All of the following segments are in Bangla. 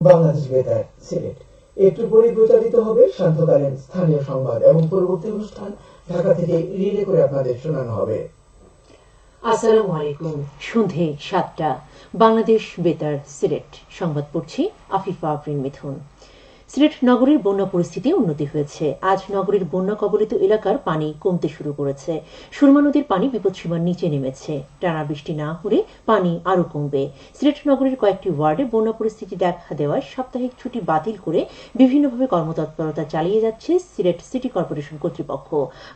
বাংলাদেশ বেতার সিলেট। একটু পরে প্রচারিত হবে শান্তকালীন স্থানীয় সংবাদ এবং পরবর্তী অনুষ্ঠান ঢাকা থেকে রিলে করে আপনাদের শোনানো হবে। আসসালামু আলাইকুম। সন্ধে ৭টা, বাংলাদেশ বেতার সিলেট। সংবাদ পড়ছি আফিফা আফরিন মিথুন। সিলেট নগরীর বন্যা পরিস্থিতি উন্নতি হয়েছে। আজ নগরীর বন্যা কবলিত এলাকার পানি কমতে শুরু করেছে। সুরমা নদীর পানি বিপদসীমার নিচে নেমেছে। টানা বৃষ্টি না হলে পানি আরও কমবে। সিলেট নগরীর কয়েকটি ওয়ার্ডে বন্যা পরিস্থিতি দেখা দেওয়ায় সাপ্তাহিক ছুটি বাতিল করে বিভিন্নভাবে কর্মতৎপরতা চালিয়ে যাচ্ছে সিলেট সিটি কর্পোরেশন কর্তৃপক্ষ।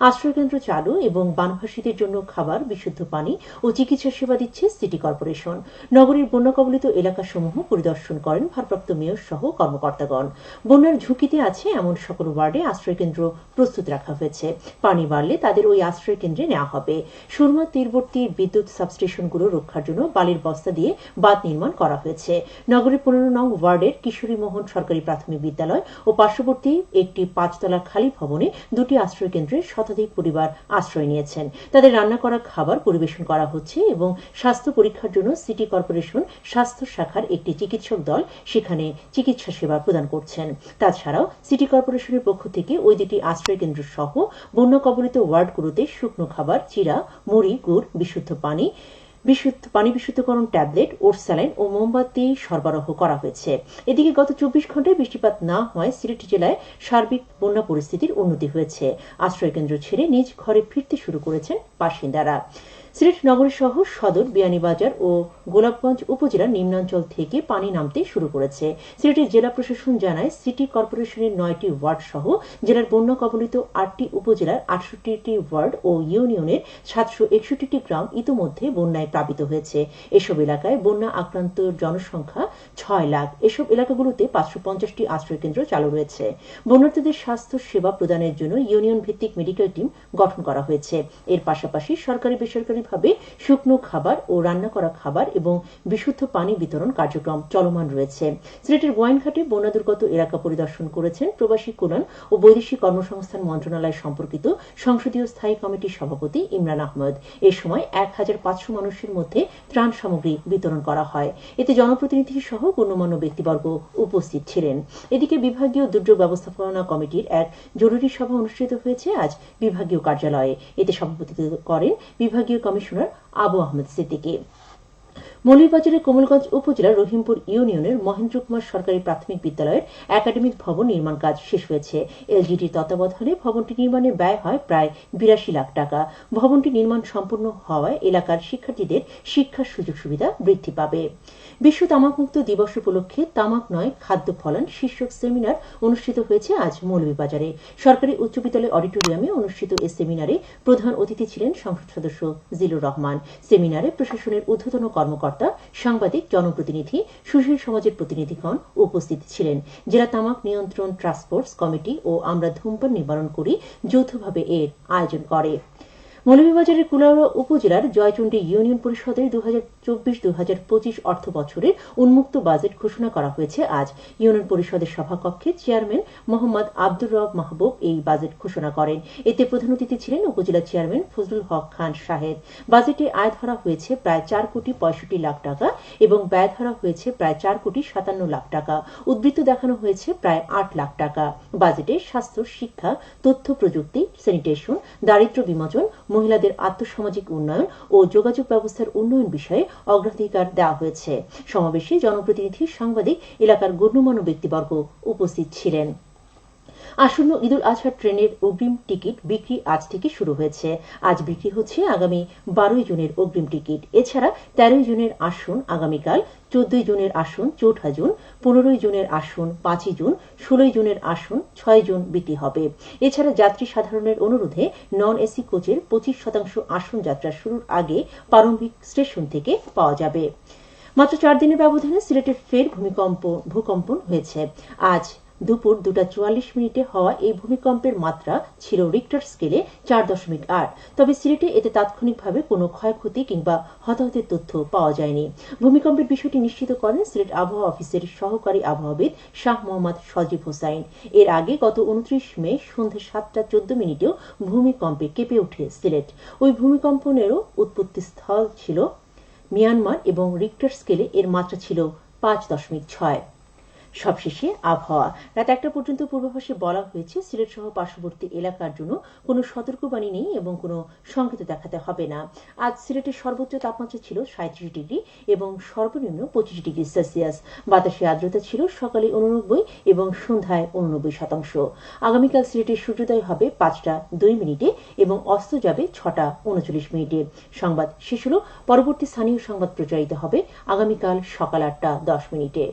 আশ্রয়কেন্দ্র চালু এবং বানভাসীদের জন্য খাবার, বিশুদ্ধ পানি ও চিকিৎসা সেবা দিচ্ছে সিটি কর্পোরেশন। নগরীর বন্যা কবলিত এলাকাসমূহ পরিদর্শন করেন ভারপ্রাপ্ত মেয়র সহ কর্মকর্তাগণ। বন্যার ঝুঁকিতে আছে এমন সকল ওয়ার্ডে আশ্রয়কেন্দ্র প্রস্তুত রাখা হয়েছে। পানি বাড়লে তাদের ওই আশ্রয়কেন্দ্রে নেওয়া হবে। সুরমা তীরবর্তী বিদ্যুৎ সাবস্টেশনগুলো রক্ষার জন্য বালির বস্তা দিয়ে বাঁধ নির্মাণ করা হয়েছে। নগরের ১৫ নং ওয়ার্ডের কিশোরী মোহন সরকারি প্রাথমিক বিদ্যালয় ও পার্শ্ববর্তী একটি ৫তলা খালি ভবনে দুটি আশ্রয়কেন্দ্রে শতাধিক পরিবার আশ্রয় নিয়েছেন। তাদের রান্না করা খাবার পরিবেশন করা হচ্ছে এবং স্বাস্থ্য পরীক্ষার জন্য সিটি কর্পোরেশন স্বাস্থ্য শাখার একটি চিকিৎসক দল সেখানে চিকিৎসা সেবা প্রদান করছেন। তাছাড়াও সিটি কর্পোরেশনের পক্ষ থেকে ওই দুটি আশ্রয়কেন্দ্র সহ বন্যা কবলিত ওয়ার্ডগুলোতে শুকনো খাবার, চিরা, মুড়ি, গুড়, বিশুদ্ধ পানি বিশুদ্ধকরণ ট্যাবলেট, ওট স্যালাইন ও মোমবাতি সরবরাহ করা হয়েছে। এদিকে গত ২৪ ঘণ্টায় বৃষ্টিপাত না হওয়ায় সিলেট জেলায় সার্বিক বন্যা পরিস্থিতির উন্নতি হয়েছে। আশ্রয়কেন্দ্র ছেড়ে নিজ ঘরে ফিরতে শুরু করেছেন বাসিন্দারা। সিলেট নগরী সহ সদর, বিয়ানীবাজার ও গোলাপগঞ্জ উপজেলার নিম্নাঞ্চল থেকে পানি নামতে শুরু করেছে। সিলেটের জেলা প্রশাসন জানায়, সিটি কর্পোরেশনের ৯টি ওয়ার্ড সহ জেলার বন্যা কবলিত ৮টি উপজেলার ৬৮টি ওয়ার্ড ও ইউনিয়নের ৭৬১টি গ্রাম ইতোমধ্যে বন্যায় প্লাবিত হয়েছে। এসব এলাকায় বন্যা আক্রান্ত জনসংখ্যা ৬ লাখ। এসব এলাকাগুলোতে ৫৫০টি আশ্রয়কেন্দ্র চালু রয়েছে। বন্যার্তদের স্বাস্থ্য সেবা প্রদানের জন্য ইউনিয়ন ভিত্তিক মেডিকেল টিম গঠন করা হয়েছে। এর পাশাপাশি সরকারি বেসরকারিভাবে শুকনো খাবার ও রান্না করা খাবার এবং বিশুদ্ধ পানি বিতরণ কার্যক্রম চলমান রয়েছে। সিলেটের গোয়াইনঘাটে বন্যা দুর্গত এলাকা পরিদর্শন করেছেন প্রবাসী কল্যাণ ও বৈদেশিক কর্মসংস্থান মন্ত্রণালয় সম্পর্কিত সংসদীয় স্থায়ী কমিটির সভাপতি ইমরান আহমদ। এ সময় ১৫০০ মানুষের মধ্যে ত্রাণ সামগ্রী বিতরণ করা হয়। এতে জনপ্রতিনিধি সহ গণ্যমান্য ব্যক্তিবর্গ উপস্থিত ছিলেন। এদিকে বিভাগীয় দুর্যোগ ব্যবস্থাপনা কমিটির এক জরুরি সভা অনুষ্ঠিত হয়েছে আজ বিভাগীয় কার্যালয়ে। এতে সভাপতিত্ব করেন বিভাগীয় কমিশনার আবু আহমেদ সিদ্দিকী। মৌলভীবাজারের কোমলগঞ্জ উপজেলার রহিমপুর ইউনিয়নের মহেন্দ্র কুমার সরকারি প্রাথমিক বিদ্যালয়ের একাডেমিক ভবন নির্মাণ কাজ শেষ হয়েছে। এলজিডির তত্ত্বাবধানে ভবনটি নির্মাণে ব্যয় হয় প্রায় ৮২ লাখ টাকা। ভবনটি নির্মাণ সম্পূর্ণ হওয়ায় এলাকার শিক্ষার্থীদের শিক্ষার সুযোগ সুবিধা বৃদ্ধি পাবে। বিশ্ব তামাকমুক্ত দিবস উপলক্ষে তামাক নয় খাদ্য ফলান শীর্ষক সেমিনার অনুষ্ঠিত হয়েছে আজ মৌলভীবাজারে। সরকারি উচ্চ বিদ্যালয় অডিটোরিয়ামে অনুষ্ঠিত এ সেমিনারে প্রধান অতিথি ছিলেন সংসদ সদস্য জিলুর রহমান। সেমিনারে প্রশাসনের ঊর্ধ্বতন কর্মকর্তা, সাংবাদিক, জনপ্রতিনিধি, সুশীল সমাজের প্রতিনিধিগণ উপস্থিত ছিলেন। জেলা তামাক নিয়ন্ত্রণ ট্রাস্কফোর্স কমিটি ও আমরা ধূমপান নিবারণ করি যৌথভাবে এর আয়োজন করে। মৌলভীবাজারের কুলাউড়া উপজেলার জয়চণ্ডী ইউনিয়ন পরিষদের ২০২৪-২০২৫ অর্থ বছরের উন্মুক্ত বাজেট ঘোষণা করা হয়েছে আজ। ইউনিয়ন পরিষদের সভাকক্ষে চেয়ারম্যান মোহাম্মদ আব্দুর রব মাহবুব এই বাজেট ঘোষণা করেন। এতে প্রধান অতিথি ছিলেন উপজেলা চেয়ারম্যান ফজলুল হক খান সাহেদ। বাজেটে আয় ধরা হয়েছে প্রায় ৪,৬৫,০০,০০০ টাকা এবং ব্যয় ধরা হয়েছে প্রায় ৪,৫৭,০০,০০০ টাকা। উদ্বৃত্ত দেখানো হয়েছে প্রায় ৮ লাখ টাকা। বাজেটে স্বাস্থ্য, শিক্ষা, তথ্য প্রযুক্তি, স্যানিটেশন, দারিদ্র্য বিমোচন, মহিলাদের আর্থসামাজিক উন্নয়ন ও যোগাযোগ ব্যবস্থার উন্নয়ন বিষয়ে অগ্রাধিকার দেওয়া হয়েছে। সমাবেশে জনপ্রতিনিধি, সাংবাদিক, এলাকার গণ্যমান্য ব্যক্তিবর্গ উপস্থিত ছিলেন। আসন্ন ঈদুল আজহা ট্রেনের অগ্রিম টিকিট বিক্রি আজ থেকে শুরু হয়েছে। আজ বিক্রি হচ্ছে আগামী ১২ জুনের অগ্রিম টিকিট। এছাড়া ১৩ জুনের আসন আগামীকাল, ১৪ জুনের আসন ৪ জুন, ১৫ জুনের আসন ৫ জুন, ১৬ জুনের আসন ৬ জুন বিক্রি হবে। এছাড়া যাত্রী সাধারণের অনুরোধে নন এসি কোচের ২৫% আসন যাত্রা শুরুর আগে প্রারম্ভিক স্টেশন থেকে পাওয়া যাবে। মাত্র ৪ দিনের ব্যবধানে সিলেটে ফের ভূকম্পন হয়েছে। আজ দুপুর ২টা ৪৪ হওয়া এই ভূমিকম্পের মাত্রা ছিল রিক্টার স্কেলে ৪.৮। তবে সিলেটে এতে তাৎক্ষণিকভাবে কোনো ক্ষয়ক্ষতি কিংবা হতাহতের তথ্য পাওয়া যায়নি। ভূমিকম্পের বিষয়টি নিশ্চিত করেন সিলেট আবহাওয়া অফিসের সহকারী আবহাওয়াবিদ শাহ মোহাম্মদ সজীব হোসাইন। এর আগে গত ২৯ মে সন্ধ্যে ৭টা ১৪ ভূমিকম্পে কেঁপে ওঠে সিলেট। ওই ভূমিকম্পনেরও উৎপত্তিস্থল ছিল মিয়ানমার এবং রিক্টার স্কেলে এর মাত্রা ছিল ৫.৬। সবশেষে আবহাওয়া। রাত 1টা পর্যন্ত পূর্বাভাসে বলা হয়েছে সিলেট সহ পার্শ্ববর্তী এলাকার জন্য কোনো সতর্কবাণী নেই এবং কোনো সংকেত দেখাতে হবে না। আজ সিলেটের সর্বোচ্চ তাপমাত্রা ছিল 37 ডিগ্রি এবং সর্বনিম্ন 25 ডিগ্রি সেলসিয়াস। বাতাসে আর্দ্রতা ছিল সকালে 89 এবং সন্ধ্যায় 89%। আগামীকাল সিলেটের সূর্যোদয় হবে 5টা 2 মিনিটে এবং অস্ত যাবে 6টা 39 মিনিটে। সংবাদ শেষ হলো। পরবর্তী স্থানীয় সংবাদ প্রচারিত হবে আগামীকাল সকাল 8টা 10 মিনিটে।